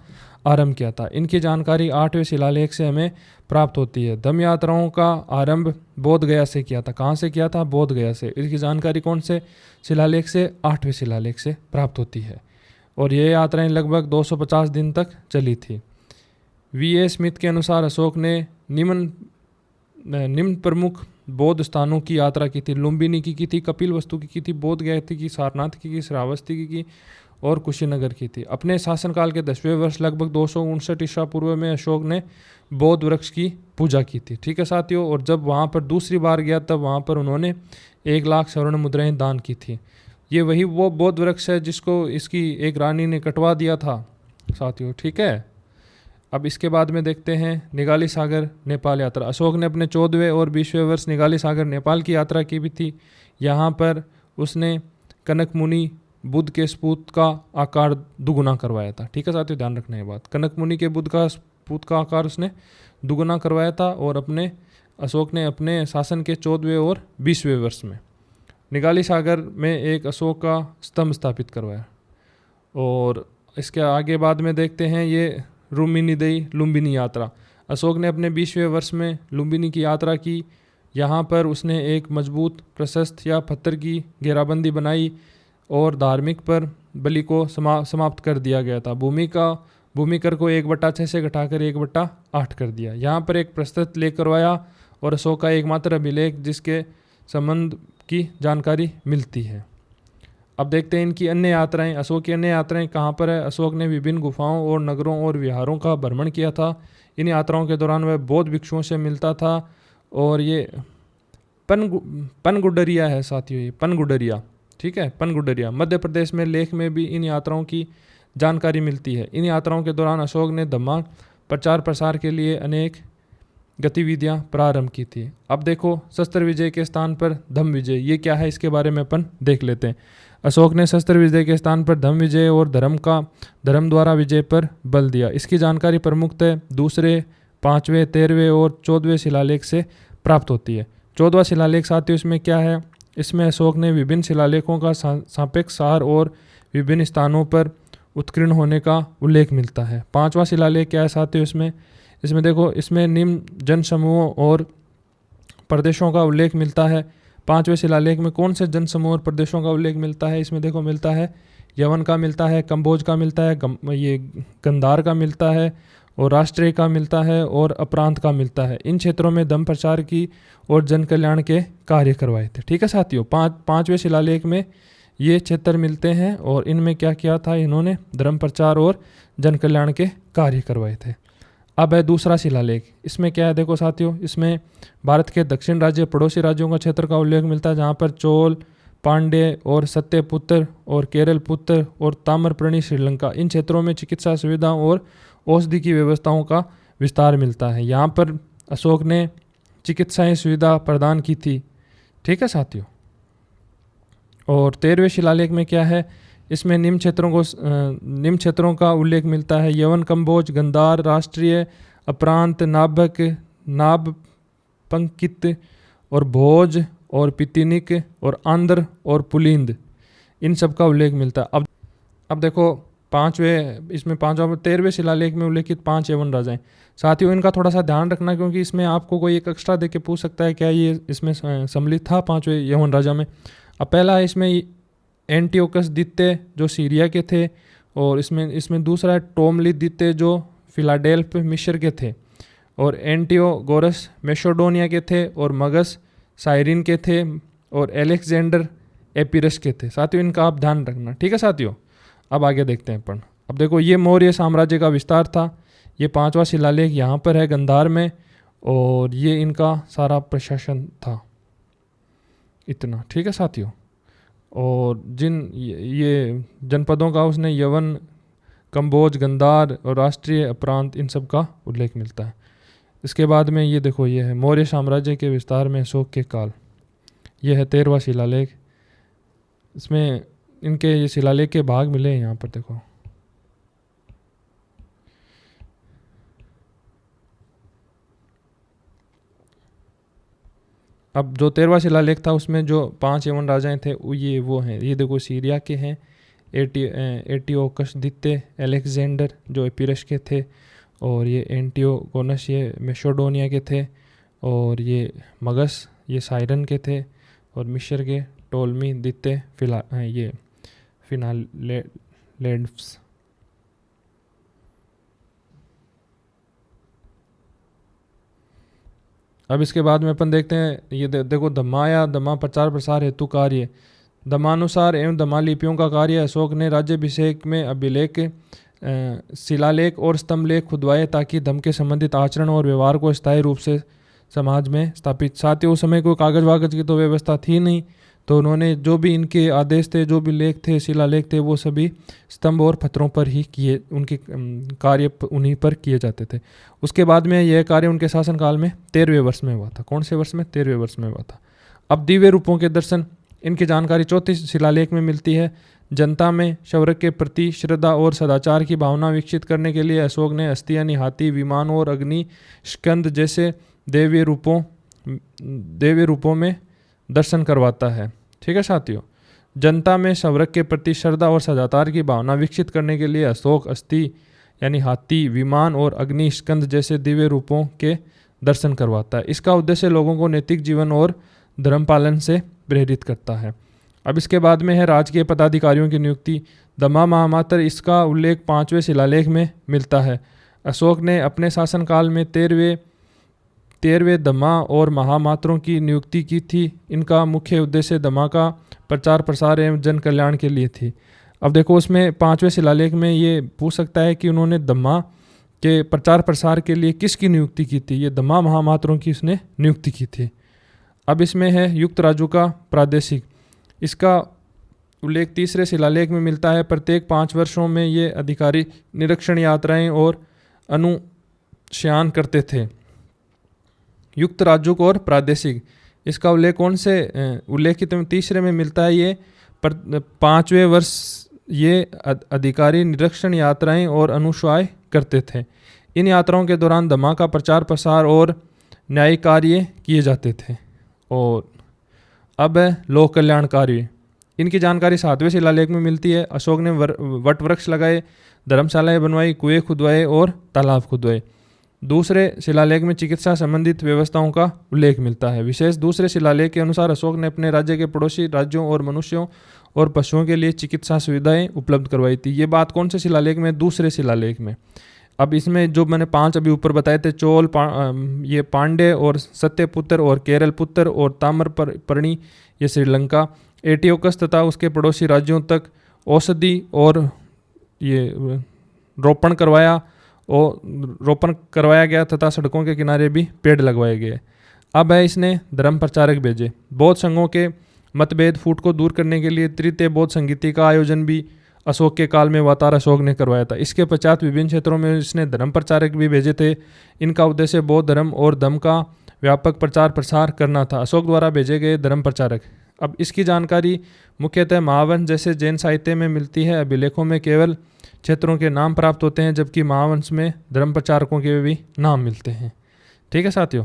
आरंभ किया था। इनकी जानकारी 8वें शिलालेख से हमें प्राप्त होती है। धम्म यात्राओं का आरंभ बोध गया से किया था। कहाँ से किया था? बोध गया से। इसकी जानकारी कौन से शिलालेख से? 8वें शिलालेख से प्राप्त होती है। और ये यात्राएं लगभग 250 दिन तक चली थी। V.A. स्मिथ के अनुसार अशोक ने निम्न प्रमुख बौद्ध स्थानों की यात्रा की थी। लुम्बिनी की थी, कपिल वस्तु की थी, बोध गया की, सारनाथ की, श्रावस्ती की और कुशीनगर की थी। अपने शासनकाल के 10वें वर्ष लगभग 259 ईसा पूर्व में अशोक ने बौद्ध वृक्ष की पूजा की थी। ठीक है साथियों, और जब वहाँ पर दूसरी बार गया तब वहाँ पर उन्होंने 1 लाख स्वर्ण मुद्राएं दान की थी। ये वो बौद्ध वृक्ष है जिसको इसकी एक रानी ने कटवा दिया था साथियों। ठीक है, अब इसके बाद में देखते हैं निगाली सागर नेपाल यात्रा। अशोक ने अपने 14वें और 20वें वर्ष निगाली सागर नेपाल की यात्रा की भी थी। यहाँ पर उसने कनक मुनि बुद्ध के स्पूत का आकार दुगुना करवाया था। ठीक है साथियों, ध्यान रखना ये बात। कनक मुनि के बुद्ध का स्पूत का आकार उसने दुगुना करवाया था, और अशोक ने अपने शासन के 14वें और 20वें वर्ष में निगाली सागर में एक अशोक का स्तंभ स्थापित करवाया। और इसके आगे बाद में देखते हैं ये लुम्बिनी यात्रा। अशोक ने अपने 20वें वर्ष में लुम्बिनी की यात्रा की। यहाँ पर उसने एक मजबूत प्रशस्त या पत्थर की घेराबंदी बनाई और धार्मिक पर बलि को समाप्त कर दिया गया था। भूमिकर को 1/6 से घटाकर 1/8 कर दिया। यहाँ पर एक प्रस्तुत लेख करवाया और अशोक का एकमात्र अभिलेख जिसके संबंध की जानकारी मिलती है। अब देखते हैं इनकी अन्य यात्राएं। अशोक की अन्य यात्राएं कहाँ पर है? अशोक ने विभिन्न गुफाओं और नगरों और विहारों का भ्रमण किया था। इन यात्राओं के दौरान वह बौद्ध भिक्षुओं से मिलता था। और ये पनगुडरिया है साथियों, ये पनगुडरिया, ठीक है, पनगुडरिया मध्य प्रदेश में लेख में भी इन यात्राओं की जानकारी मिलती है। इन यात्राओं के दौरान अशोक ने धम्मा प्रचार प्रसार के लिए अनेक गतिविधियां प्रारंभ की थी। अब देखो शस्त्र विजय के स्थान पर धम्म विजय, ये क्या है इसके बारे में अपन देख लेते हैं। अशोक ने शस्त्र विजय के स्थान पर धम्म विजय और धर्म द्वारा विजय पर बल दिया। इसकी जानकारी प्रमुखतः दूसरे, 5वें, 13वें और 14वें शिलालेख से प्राप्त होती है। 14वां शिलालेख साथियों इसमें क्या है? इसमें अशोक ने विभिन्न शिलालेखों का सापेक्ष सार और विभिन्न स्थानों पर उत्कीर्ण होने का उल्लेख मिलता है। 5वां शिलालेख क्या है साथियों? इसमें देखो, इसमें निम्न जनसमूहों और प्रदेशों का उल्लेख मिलता है। 5वें शिलालेख में कौन से जनसमूह और प्रदेशों का उल्लेख मिलता है? इसमें देखो मिलता है यवन का मिलता है, कंबोज का मिलता है, ये गंधार का मिलता है और राष्ट्रीय का मिलता है और अपरांत का मिलता है। इन क्षेत्रों में धम्म प्रचार की और जन कल्याण के कार्य करवाए थे। ठीक है साथियों, 5वें शिलालेख में ये क्षेत्र मिलते हैं और इनमें क्या किया था? इन्होंने धर्म प्रचार और जन कल्याण के कार्य करवाए थे। अब है दूसरा शिलालेख। इसमें क्या है देखो साथियों, इसमें भारत के दक्षिण राज्य पड़ोसी राज्यों का क्षेत्र का उल्लेख मिलता है, जहाँ पर चोल, पांड्य और सत्यपुत्र और केरल पुत्र और ताम्रपर्णी श्रीलंका, इन क्षेत्रों में चिकित्सा सुविधाओं और औषधि की व्यवस्थाओं का विस्तार मिलता है। यहाँ पर अशोक ने चिकित्साएं सुविधा प्रदान की थी। ठीक है साथियों। और 13वें शिलालेख में क्या है? इसमें निम्न क्षेत्रों का उल्लेख मिलता है, यवन, कंबोज, गंधार, राष्ट्रीय, अपरांत, नाभक, नाबपंकित और भोज और पितिनिक और आंध्र और पुलिंद, इन सब का उल्लेख मिलता है। अब देखो 13वें शिलालेख में उल्लेखित 5 यवन राजाएं। साथियों इनका थोड़ा सा ध्यान रखना, क्योंकि इसमें आपको कोई एक एक्स्ट्रा देके पूछ सकता है क्या ये इसमें सम्मिलित था 5वें यवन राजा में। अब पहला है इसमें एंटियोकस द्वितीय जो सीरिया के थे, और इसमें दूसरा है टोमली द्वितीय जो फिलाडेल्फ मिस्र के थे, और एंटियोगोरस मैसेडोनिया के थे, और मगस साइरिन के थे, और एलेक्जेंडर एपिरस के थे। साथियों इनका आप ध्यान रखना। ठीक है साथियों। अब आगे देखते हैं अपन। अब देखो ये मौर्य साम्राज्य का विस्तार था। ये 5वां शिलालेख यहाँ पर है गंधार में, और ये इनका सारा प्रशासन था। इतना। ठीक है साथियों। और ये जनपदों का उसने यवन, कंबोज, गंधार और राष्ट्रीय, अपरांत, इन सब का उल्लेख मिलता है। इसके बाद में ये देखो, ये है मौर्य साम्राज्य के विस्तार में अशोक के काल। ये है 13वां शिलालेख। इसमें इनके ये शिलालेख के भाग मिले हैं यहाँ पर देखो। अब जो 13वां शिलालेख था उसमें जो 5 यवन राजाएं थे वो हैं, ये देखो सीरिया के हैं, एटियोकस द्वितीय, एलेक्जेंडर जो एपिरस के थे, और ये एंटियोगोनस ये मैसेडोनिया के थे, और ये मगस ये साइरन के थे, और मिस्र के टोलमी द्वितीय ये फिनालेड्स। अब इसके बाद में अपन देखते हैं, ये देखो धम्मा प्रचार प्रसार हेतु कार्य। धम्मानुसार एवं धम्मा लिपियों का कार्य अशोक ने राज्याभिषेक में अभिलेख, शिलालेख और स्तंभलेख खुदवाए, ताकि धम्म के संबंधित आचरण और व्यवहार को स्थायी रूप से समाज में स्थापित। साथ ही उस समय कोई कागज वागज की तो व्यवस्था थी नहीं, तो उन्होंने जो भी इनके आदेश थे, जो भी लेख थे, शिलालेख थे, वो सभी स्तंभ और पत्थरों पर ही किए, उनके कार्य उन्हीं पर किए जाते थे। उसके बाद में यह कार्य उनके शासनकाल में 13वें वर्ष में हुआ था। कौन से वर्ष में? 13वें वर्ष में हुआ था। अब दिव्य रूपों के दर्शन, इनकी जानकारी 4थे शिलालेख में मिलती है। जनता में शौर्य के प्रति श्रद्धा और सदाचार की भावना विकसित करने के लिए अशोक ने अस्थि यानी हाथी, विमान और अग्नि स्कंद जैसे देव्य रूपों में दर्शन करवाता है। ठीक है साथियों। जनता में शौर्य के प्रति श्रद्धा और सदाचार की भावना विकसित करने के लिए अशोक अस्थि यानी हाथी, विमान और अग्नि स्कंद जैसे दिव्य रूपों के दर्शन करवाता है। इसका उद्देश्य लोगों को नैतिक जीवन और धर्म पालन से प्रेरित करता है। अब इसके बाद में है राजकीय पदाधिकारियों की नियुक्ति। धम्मा महामात्र, इसका उल्लेख 5वें शिलालेख में मिलता है। अशोक ने अपने शासनकाल में 13वें धम्मा और महामात्रों की नियुक्ति की थी। इनका मुख्य उद्देश्य धम्मा का प्रचार प्रसार एवं जन कल्याण के लिए थी। अब देखो उसमें 5वें शिलालेख में ये पूछ सकता है कि उन्होंने धम्मा के प्रचार प्रसार के लिए किसकी नियुक्ति की थी। ये धम्मा महामात्रों की उसने नियुक्ति की थी। अब इसमें है युक्त राज्यों का प्रादेशिक, इसका उल्लेख 3रे शिलालेख में मिलता है। प्रत्येक 5 वर्षों में ये अधिकारी निरीक्षण यात्राएं और अनुशयन करते थे। युक्त राज्यों को और प्रादेशिक, इसका उल्लेख कौन से उल्लेखित 3रे में मिलता है। ये 5वें वर्ष ये अधिकारी निरीक्षण यात्राएं और अनुशय करते थे। इन यात्राओं के दौरान धम्मा का प्रचार प्रसार और न्यायिक कार्य किए जाते थे। और अब है लोक कल्याण कार्य, इनकी जानकारी 7वें शिलालेख में मिलती है। अशोक ने वट वृक्ष लगाए, धर्मशालाएं बनवाई, कुएं खुदवाए और तालाब खुदवाए। 2रे शिलालेख में चिकित्सा संबंधित व्यवस्थाओं का उल्लेख मिलता है। विशेष 2रे शिलालेख के अनुसार अशोक ने अपने राज्य के पड़ोसी राज्यों और मनुष्यों और पशुओं के लिए चिकित्सा सुविधाएं उपलब्ध करवाई थी। ये बात कौन से शिलालेख में? 2रे शिलालेख में। अब इसमें जो मैंने 5 अभी ऊपर बताए थे, चोल, ये पांडे और सत्यपुत्र और केरल पुत्र और ताम्रपर्णी ये श्रीलंका, एटियोकस तथा उसके पड़ोसी राज्यों तक औषधि और ये रोपण करवाया गया तथा सड़कों के किनारे भी पेड़ लगवाए गए। अब है इसने धर्म प्रचारक भेजे। बौद्ध संघों के मतभेद फूट को दूर करने के लिए तृतीय बौद्ध संगीति का आयोजन भी अशोक के काल में वातार अशोक ने करवाया था। इसके पश्चात विभिन्न क्षेत्रों में इसने धर्म प्रचारक भी भेजे थे। इनका उद्देश्य बौद्ध धर्म और धम्म का व्यापक प्रचार प्रसार करना था। अशोक द्वारा भेजे गए धर्म प्रचारक, अब इसकी जानकारी मुख्यतः महावंश जैसे जैन साहित्य में मिलती है। अभिलेखों में केवल क्षेत्रों के नाम प्राप्त होते हैं, जबकि महावंश में धर्म प्रचारकों के भी नाम मिलते हैं। ठीक है साथियों,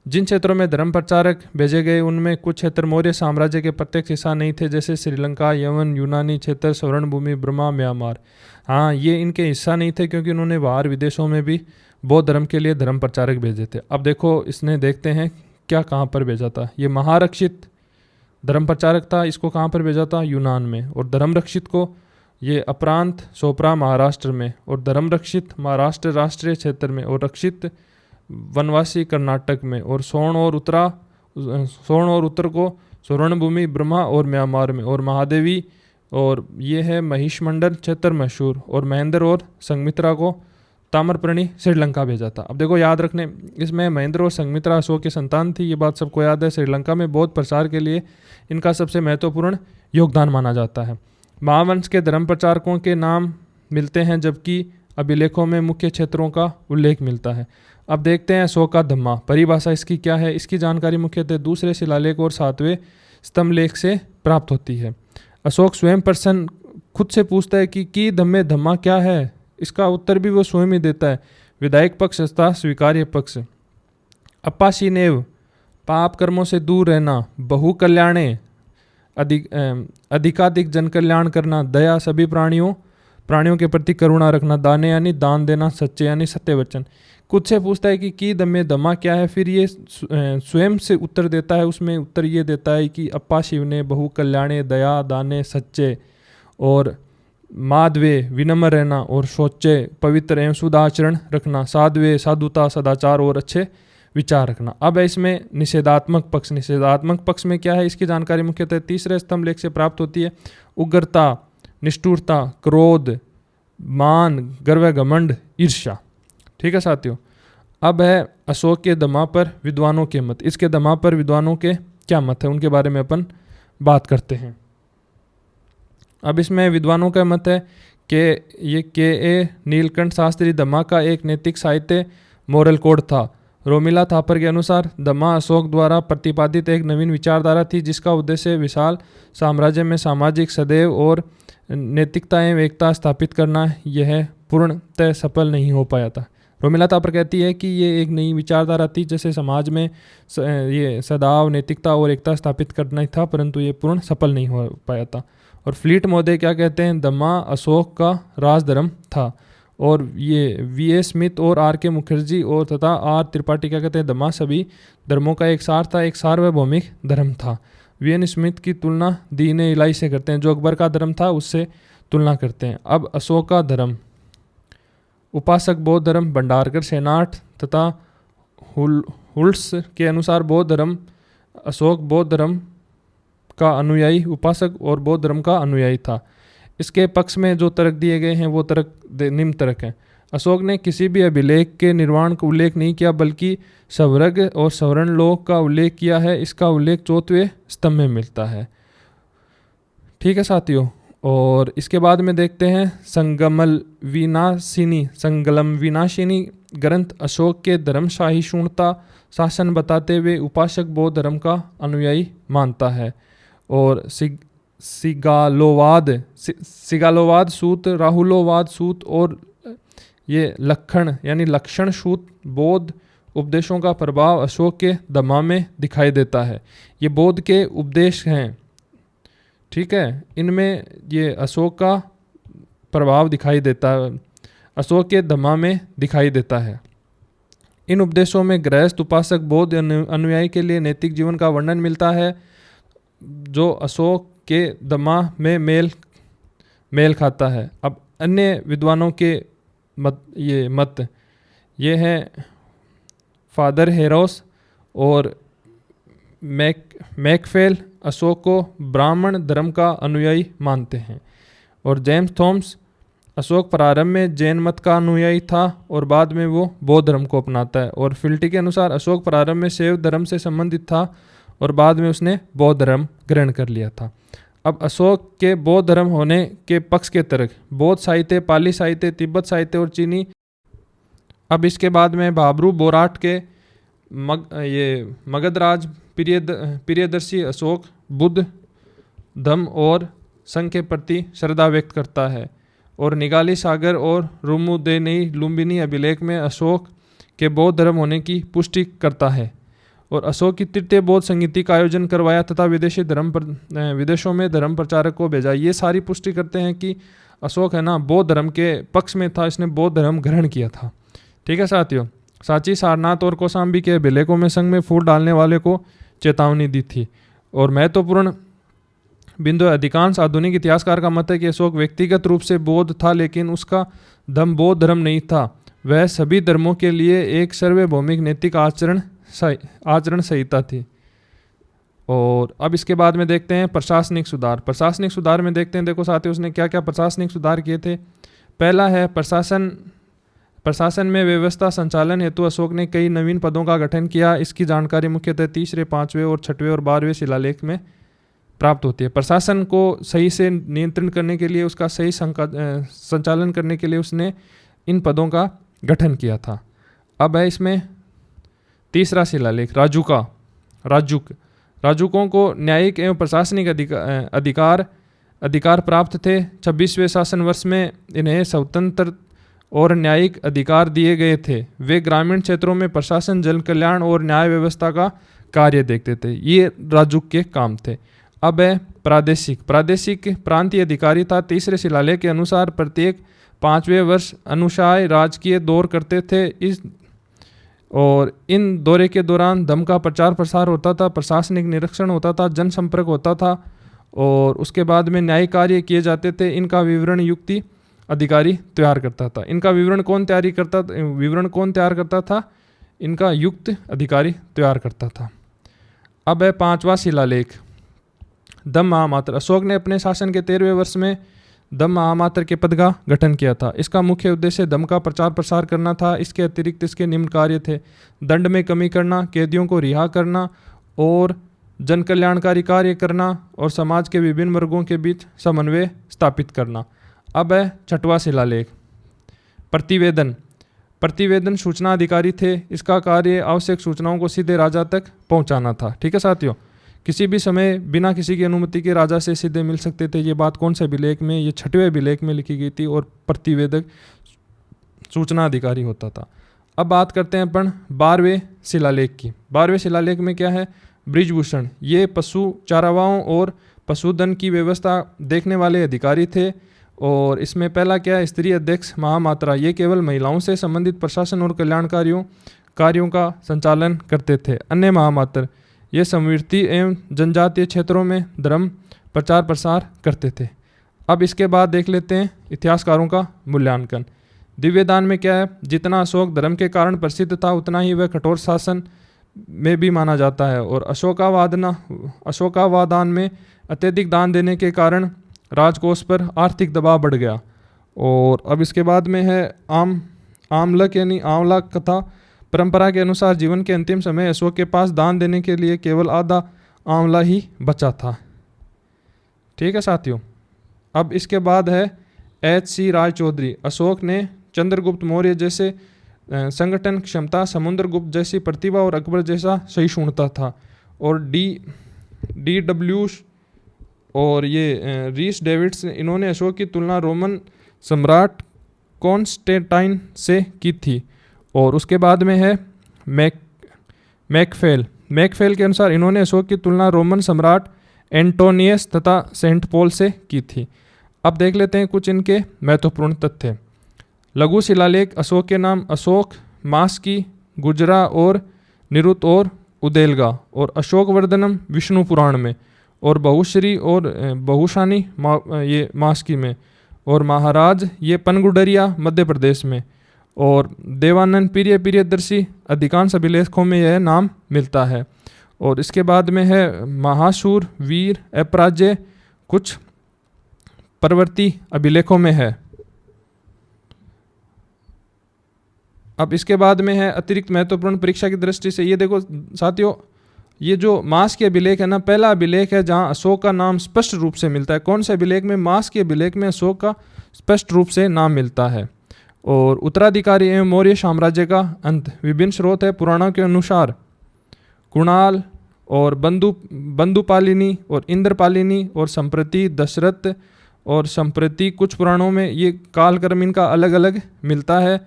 जिन क्षेत्रों में धर्म प्रचारक भेजे गए उनमें कुछ क्षेत्र मौर्य साम्राज्य के प्रत्यक्ष हिस्सा नहीं थे, जैसे श्रीलंका, यवन, यूनानी क्षेत्र, स्वर्ण भूमि, बर्मा, म्यांमार। हाँ, ये इनके हिस्सा नहीं थे क्योंकि उन्होंने बाहर विदेशों में भी बौद्ध धर्म के लिए धर्म प्रचारक भेजे थे। अब देखो इसने देखते हैं क्या कहाँ पर भेजा था। ये महारक्षित धर्म प्रचारक था, इसको कहाँ पर भेजा था? यूनान में। और धर्म रक्षित को ये अपरांत सोपरा महाराष्ट्र में, और धर्म रक्षित महाराष्ट्र राष्ट्रीय क्षेत्र में, और रक्षित वनवासी कर्नाटक में, और स्वर्ण और उत्तर को स्वर्ण भूमि, ब्रह्मा और म्यांमार में, और महादेवी और ये है महिषमंडल क्षेत्र मशहूर, और महेंद्र और संघमित्रा को ताम्रपर्णी श्रीलंका भेजा था। अब देखो याद रखने, इसमें महेंद्र और संघमित्रा अशोक की संतान थी, ये बात सबको याद है। श्रीलंका में बौद्ध प्रचार के लिए इनका सबसे महत्वपूर्ण योगदान माना जाता है। महावंश के धर्म प्रचारकों के नाम मिलते हैं, जबकि अभिलेखों में मुख्य क्षेत्रों का उल्लेख मिलता है। अब देखते हैं अशोक का धम्मा, परिभाषा इसकी क्या है। इसकी जानकारी मुख्यतः 2रे शिलालेख और 7वें स्तंभ लेख से प्राप्त होती है। अशोक स्वयं प्रश्न खुद से पूछता है कि धम्मे धम्मा क्या है। इसका उत्तर भी वो स्वयं ही देता है। विधायक पक्ष तथा स्वीकार्य पक्ष। अपाशीनेव, पाप कर्मों से दूर रहना। बहु कल्याणे, अधिकाधिक जन कल्याण करना। दया, सभी प्राणियों के प्रति करुणा रखना। दाने यानी दान देना। सच्चे यानी सत्य वचन। खुद से पूछता है कि धम्मे धम्मा क्या है, फिर ये स्वयं से उत्तर देता है। उसमें उत्तर ये देता है कि अप्पा शिव ने बहु कल्याणे, दया, दाने, सच्चे और माधवे, विनम्र रहना और सोचे, पवित्र एवं शुद्ध आचरण रखना। साधवे, साधुता, सदाचार और अच्छे विचार रखना। अब है इसमें निषेधात्मक पक्ष। निषेधात्मक पक्ष में क्या है, इसकी जानकारी मुख्यतः 3रे स्तंभ लेख से प्राप्त होती है। उग्रता, निष्ठुरता, क्रोध, मान, गर्व, घमंड, ईर्ष्या। ठीक है साथियों, अब है अशोक के धम्मा पर विद्वानों के मत। इसके धम्मा पर विद्वानों के क्या मत है, उनके बारे में अपन बात करते हैं। अब इसमें विद्वानों का मत है कि के नीलकंठ शास्त्री धम्मा का एक नैतिक साहित्य मोरल कोड था। रोमिला थापर के अनुसार धम्मा अशोक द्वारा प्रतिपादित एक नवीन विचारधारा थी, जिसका उद्देश्य विशाल साम्राज्य में सामाजिक सदैव और नैतिकता एवं एकता स्थापित करना। यह पूर्णतः सफल नहीं हो पाया था। रोमिला थापर कहती है कि ये एक नई विचारधारा थी, जैसे समाज में ये सदाव, नैतिकता और एकता स्थापित करना ही था, परंतु ये पूर्ण सफल नहीं हो पाया था। और फ्लीट महोदय क्या कहते हैं, धम्मा अशोक का राजधर्म था। और ये वी.ए. स्मिथ और आर.के. मुखर्जी और तथा आर. त्रिपाठी क्या कहते हैं, धम्मा सभी धर्मों का एक सार था, एक सार्वभौमिक धर्म था। वी.एन. स्मिथ की तुलना दीन इलाही से करते हैं, जो अकबर का धर्म था उससे तुलना करते हैं। अब अशोक का धर्म, उपासक बौद्ध धर्म, भंडारकर, सेनाठ तथा हुल्स के अनुसार बौद्ध धर्म, अशोक बौद्ध धर्म का अनुयायी, उपासक और बौद्ध धर्म का अनुयायी था। इसके पक्ष में जो तर्क दिए गए हैं वो तर्क निम्न तर्क हैं। अशोक ने किसी भी अभिलेख के निर्माण का उल्लेख नहीं किया, बल्कि स्वर्ग और स्वर्ण लोक का उल्लेख किया है। इसका उल्लेख 4वें स्तंभ में मिलता है। ठीक है साथियों, और इसके बाद में देखते हैं संगलम विनाशिनी ग्रंथ अशोक के धर्म सहिष्णुता शासन बताते हुए उपासक बौद्ध धर्म का अनुयायी मानता है। और सिगालोवाद सूत, राहुलोवाद सूत और ये लक्षण सूत बौद्ध उपदेशों का प्रभाव अशोक के धम्मा में दिखाई देता है। ये बौद्ध के उपदेश हैं, ठीक है, इनमें ये अशोक का प्रभाव दिखाई देता है, अशोक के धम्मा में दिखाई देता है। इन उपदेशों में गृहस्थ उपासक बौद्ध अनुयायी के लिए नैतिक जीवन का वर्णन मिलता है, जो अशोक के धम्मा में मेल खाता है। अब अन्य विद्वानों के मत ये हैं फादर हेरोस और मैकफेल अशोक को ब्राह्मण धर्म का अनुयायी मानते हैं। और जेम्स थॉमस अशोक प्रारंभ में जैन मत का अनुयायी था और बाद में वो बौद्ध धर्म को अपनाता है। और फिल्टी के अनुसार अशोक प्रारंभ में शैव धर्म से संबंधित था और बाद में उसने बौद्ध धर्म ग्रहण कर लिया था। अब अशोक के बौद्ध धर्म होने के पक्ष के तर्क बौद्ध साहित्य, पाली साहित्य, तिब्बत साहित्य और चीनी। अब इसके बाद में बाबरू बोराट के मगधराज प्रियदर्शी अशोक बुद्ध धम्म और संघ के प्रति श्रद्धा व्यक्त करता है। और निगाली सागर और रुमुदेनी लुम्बिनी अभिलेख में अशोक के बौद्ध धर्म होने की पुष्टि करता है। और अशोक की तृतीय बौद्ध संगीति का आयोजन करवाया तथा विदेशों में धर्म प्रचारक को भेजा। ये सारी पुष्टि करते हैं कि अशोक है ना बौद्ध धर्म के पक्ष में था, इसने बौद्ध धर्म ग्रहण किया था। ठीक है साथियों, सांची, सारनाथ और कौशाम्बी के अभिलेखों में संघ में फूट डालने वाले को चेतावनी दी थी। और महत्वपूर्ण बिंदु अधिकांश आधुनिक इतिहासकार का मत है कि अशोक व्यक्तिगत रूप से बौद्ध था, लेकिन उसका धर्म बौद्ध धर्म नहीं था। वह सभी धर्मों के लिए एक सार्वभौमिक नैतिक आचरण संहिता थी। और अब इसके बाद में देखते हैं प्रशासनिक सुधार। प्रशासनिक सुधार में देखते हैं, देखो साथियों उसने क्या क्या प्रशासनिक सुधार किए थे। पहला है प्रशासन में व्यवस्था संचालन हेतु अशोक ने कई नवीन पदों का गठन किया। इसकी जानकारी मुख्यतः 3रे, 5वें और 6वें और 12वें शिलालेख में प्राप्त होती है। प्रशासन को सही से नियंत्रण करने के लिए, उसका सही संचालन करने के लिए उसने इन पदों का गठन किया था। अब है इसमें 3रा शिलालेख राजुकों को न्यायिक एवं प्रशासनिक अधिकार प्राप्त थे। 26वें शासन वर्ष में इन्हें स्वतंत्र और न्यायिक अधिकार दिए गए थे। वे ग्रामीण क्षेत्रों में प्रशासन, जन कल्याण और न्याय व्यवस्था का कार्य देखते थे। ये राजुक के काम थे। अब है प्रादेशिक प्रांतीय अधिकारी था। 3रे शिलालेख के अनुसार प्रत्येक 5वें वर्ष अनुशाय राजकीय दौर करते थे। और इन दौरे के दौरान धम्म का प्रचार प्रसार होता था, प्रशासनिक निरीक्षण होता था, जनसंपर्क होता था और उसके बाद में न्यायिक कार्य किए जाते थे। इनका विवरण युक्ति अधिकारी तैयार करता था। इनका विवरण कौन तैयार करता था? इनका युक्त अधिकारी तैयार करता था। अब है 5वां शिलालेख धम्म महामात्र। अशोक ने अपने शासन के 13वें वर्ष में धम्म महामात्र के पद का गठन किया था। इसका मुख्य उद्देश्य धम्म का प्रचार प्रसार करना था। इसके अतिरिक्त इसके निम्न कार्य थे: दंड में कमी करना, कैदियों को रिहा करना और जन कल्याणकारी कार्य करना और समाज के विभिन्न वर्गों के बीच समन्वय स्थापित करना। अब है 6वां शिलालेख प्रतिवेदन सूचना अधिकारी थे। इसका कार्य आवश्यक सूचनाओं को सीधे राजा तक पहुंचाना था। ठीक है साथियों, किसी भी समय बिना किसी की अनुमति के राजा से सीधे मिल सकते थे। ये बात कौन से अभिलेख में? ये 6वें अभिलेख में लिखी गई थी और प्रतिवेदक सूचना अधिकारी होता था। अब बात करते हैं अपन 12वें शिलालेख की। 12वें शिलालेख में क्या है? बृजभूषण। ये पशु चारावाओं और पशुधन की व्यवस्था देखने वाले अधिकारी थे। और इसमें पहला क्या है? स्त्री अध्यक्ष महामात्रा। ये केवल महिलाओं से संबंधित प्रशासन और कल्याण कार्यों का संचालन करते थे। अन्य महामात्र ये संवृत्ति एवं जनजातीय क्षेत्रों में धर्म प्रचार प्रसार करते थे। अब इसके बाद देख लेते हैं इतिहासकारों का मूल्यांकन। दिव्यदान में क्या है? जितना अशोक धर्म के कारण प्रसिद्ध था, उतना ही वह कठोर शासन में भी माना जाता है। और अशोकावादान में अत्यधिक दान देने के कारण राजकोष पर आर्थिक दबाव बढ़ गया। और अब इसके बाद में है आमलक यानी आंवला कथा। परंपरा के अनुसार जीवन के अंतिम समय अशोक के पास दान देने के लिए केवल आधा आंवला ही बचा था। ठीक है साथियों। अब इसके बाद है H.C. रायचौधरी। अशोक ने चंद्रगुप्त मौर्य जैसे संगठन क्षमता, समुद्रगुप्त जैसी प्रतिभा और अकबर जैसा सहिष्णुता था। और D.W. और ये रीस डेविड्स, इन्होंने अशोक की तुलना रोमन सम्राट कॉन्स्टेंटाइन से की थी। और उसके बाद में है मैकफेल के अनुसार इन्होंने अशोक की तुलना रोमन सम्राट एंटोनियस तथा सेंट पॉल से की थी। अब देख लेते हैं कुछ इनके महत्वपूर्ण तथ्य। लघु शिलालेख अशोक के नाम अशोक, मास्की, गुजरा और निरुत और उदेलगा और अशोकवर्धनम विष्णु पुराण में, और बहुश्री और बहुशानी ये मास्की में, और महाराज ये पनगुडरिया मध्य प्रदेश में, और देवानंद प्रियदर्शी अधिकांश अभिलेखों में यह नाम मिलता है। और इसके बाद में है महाशूर, वीर, अपराज्य कुछ परवर्ती अभिलेखों में है। अब इसके बाद में है अतिरिक्त महत्वपूर्ण परीक्षा की दृष्टि से। ये देखो साथियों, ये जो मास के अभिलेख है ना, पहला अभिलेख है जहां अशोक का नाम स्पष्ट रूप से मिलता है। कौन से अभिलेख में? मास के अभिलेख में अशोक का स्पष्ट रूप से नाम मिलता है। और उत्तराधिकारी एवं मौर्य साम्राज्य का अंत। विभिन्न स्रोत है पुराणों के अनुसार कुणाल और बंधुपालिनी और इंद्रपालिनी और संप्रति दशरथ और संप्रति कुछ पुराणों में ये कालक्रम इनका अलग अलग मिलता है।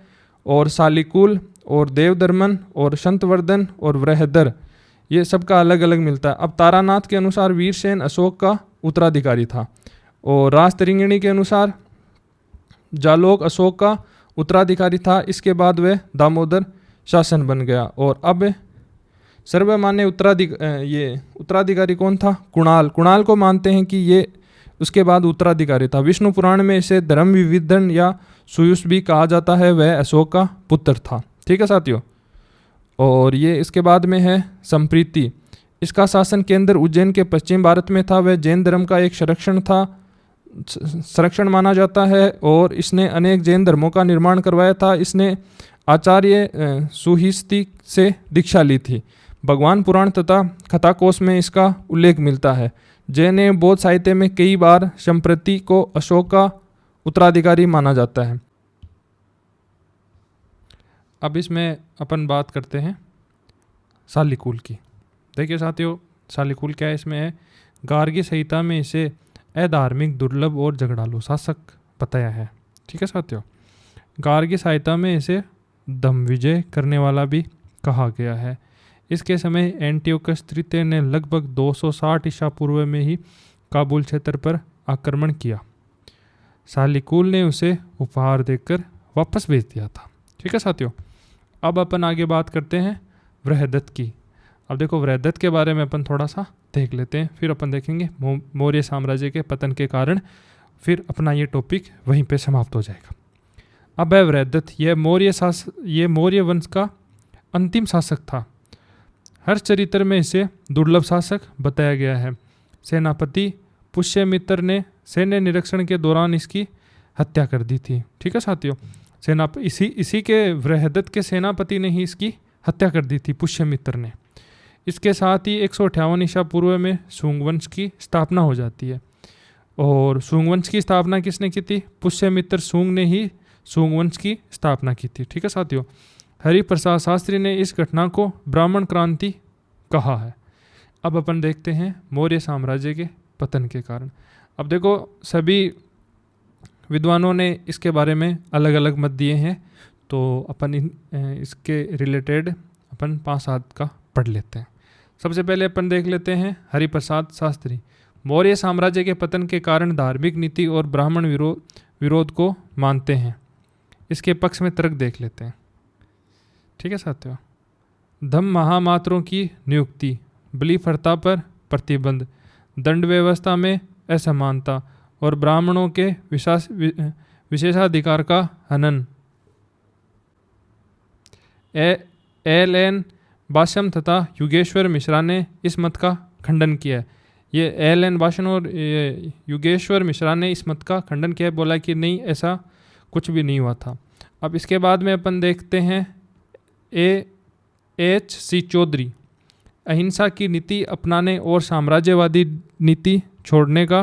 और सालिकुल और देवदर्मन और शंतवर्धन और वृहदर ये सबका अलग अलग मिलता है। अब तारानाथ के अनुसार वीरसेन अशोक का उत्तराधिकारी था। और राजतरिंगिणी के अनुसार जालोक अशोक का उत्तराधिकारी था। इसके बाद वह दामोदर शासन बन गया। और अब सर्वमान्य उत्तराधिकारी कौन था? कुणाल को मानते हैं कि ये उसके बाद उत्तराधिकारी था। विष्णु पुराण में इसे धर्म विविधन या सुयुष भी कहा जाता है। वह अशोक का पुत्र था। ठीक है साथियों। और ये इसके बाद में है संप्रीति। इसका शासन केंद्र उज्जैन के पश्चिम भारत में था। वह जैन धर्म का एक संरक्षण माना जाता है और इसने अनेक जैन धर्मों का निर्माण करवाया था। इसने आचार्य सुहिस्ति से दीक्षा ली थी। भगवान पुराण तथा कथाकोश में इसका उल्लेख मिलता है। जैन एवं बौद्ध साहित्य में कई बार संप्रति को अशोक का उत्तराधिकारी माना जाता है। अब इसमें अपन बात करते हैं सालिकुल की। देखिए साथियों, सालिकुल क्या है? इसमें है गार्गी संहिता में इसे अधार्मिक, दुर्लभ और झगड़ालू शासक बताया है। ठीक है साथियों। गार्गी संहिता में इसे दम विजय करने वाला भी कहा गया है। इसके समय एंटियोकस तृतीय ने लगभग 260 ईसा पूर्व में ही काबुल क्षेत्र पर आक्रमण किया। सालिकुल ने उसे उपहार देकर वापस भेज दिया था। ठीक है साथियों। अब अपन आगे बात करते हैं वृहदत्त की। अब देखो वृहदत्त के बारे में अपन थोड़ा सा देख लेते हैं, फिर अपन देखेंगे मौर्य साम्राज्य के पतन के कारण, फिर अपना ये टॉपिक वहीं पे समाप्त हो जाएगा। अब है वृहदत्त। ये मौर्य वंश का अंतिम शासक था। हर चरित्र में इसे दुर्लभ शासक बताया गया है। सेनापति पुष्यमित्र ने सैन्य निरीक्षण के दौरान इसकी हत्या कर दी थी। ठीक है साथियों। इसी के वृहदत्त के सेनापति ने ही इसकी हत्या कर दी थी, पुष्यमित्र ने। इसके साथ ही 158 ईसा पूर्व में सुंग वंश की स्थापना हो जाती है। और सुंग वंश की स्थापना किसने की थी? पुष्यमित्र सुंग ने ही सुंग वंश की स्थापना की थी। ठीक है साथियों। हरिप्रसाद शास्त्री ने इस घटना को ब्राह्मण क्रांति कहा है। अब अपन देखते हैं मौर्य साम्राज्य के पतन के कारण। अब देखो सभी विद्वानों ने इसके बारे में अलग अलग मत दिए हैं, तो अपन इसके रिलेटेड अपन 5-7 का पढ़ लेते हैं। सबसे पहले अपन देख लेते हैं हरिप्रसाद शास्त्री। मौर्य साम्राज्य के पतन के कारण धार्मिक नीति और ब्राह्मण विरोध को मानते हैं। इसके पक्ष में तर्क देख लेते हैं। ठीक है साथियों। धम्म महामात्रों की नियुक्ति, बलि प्रथा पर प्रतिबंध, दंड व्यवस्था में असमानता और ब्राह्मणों के विशेषाधिकार का हनन। एल एन बाष्यम तथा युगेश्वर मिश्रा ने इस मत का खंडन किया है। ये एल.एन. बाष्यम और युगेश्वर मिश्रा ने इस मत का खंडन किया है, बोला कि नहीं ऐसा कुछ भी नहीं हुआ था। अब इसके बाद में अपन देखते हैं A.H.C. चौधरी, अहिंसा की नीति अपनाने और साम्राज्यवादी नीति छोड़ने का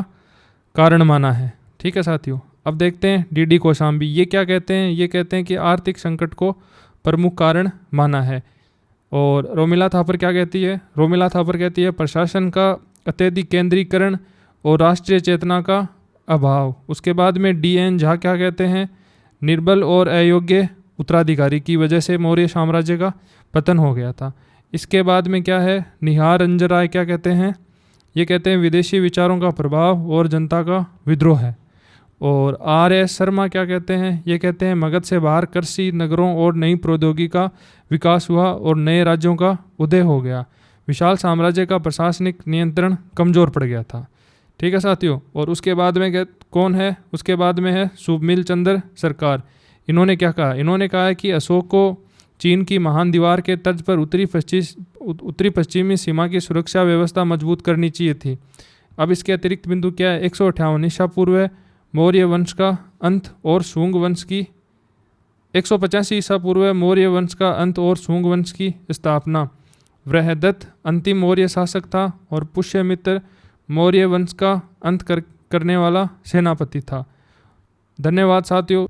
कारण माना है। ठीक है साथियों, अब देखते हैं D.D. कोशाम्बी, ये क्या कहते हैं? ये कहते हैं कि आर्थिक संकट को प्रमुख कारण माना है। और रोमिला थापर क्या कहती है? रोमिला थापर कहती है प्रशासन का अत्यधिक केंद्रीकरण और राष्ट्रीय चेतना का अभाव। उसके बाद में D.N. झा क्या कहते हैं? निर्बल और अयोग्य उत्तराधिकारी की वजह से मौर्य साम्राज्य का पतन हो गया था। इसके बाद में क्या है? निहार रंजन राय क्या कहते हैं? ये कहते हैं विदेशी विचारों का प्रभाव और जनता का विद्रोह है। और R.S. शर्मा क्या कहते हैं? ये कहते हैं मगध से बाहर कृषि, नगरों और नई प्रौद्योगिकी का विकास हुआ और नए राज्यों का उदय हो गया। विशाल साम्राज्य का प्रशासनिक नियंत्रण कमज़ोर पड़ गया था। ठीक है साथियों, और उसके बाद में कौन है? उसके बाद में है सुबमिल चंद्र सरकार। इन्होंने क्या कहा? इन्होंने कहा है कि अशोक को चीन की महान दीवार के तर्ज पर उत्तरी पश्चिमी सीमा की सुरक्षा व्यवस्था मजबूत करनी चाहिए थी। अब इसके अतिरिक्त बिंदु क्या है? 158 ईसा पूर्व मौर्य वंश का अंत और शुंग वंश की 185 ईसा पूर्व मौर्य वंश का अंत और शुंग वंश की स्थापना। बृहदत्त अंतिम मौर्य शासक था और पुष्यमित्र मौर्य वंश का अंत करने वाला सेनापति था। धन्यवाद साथियों।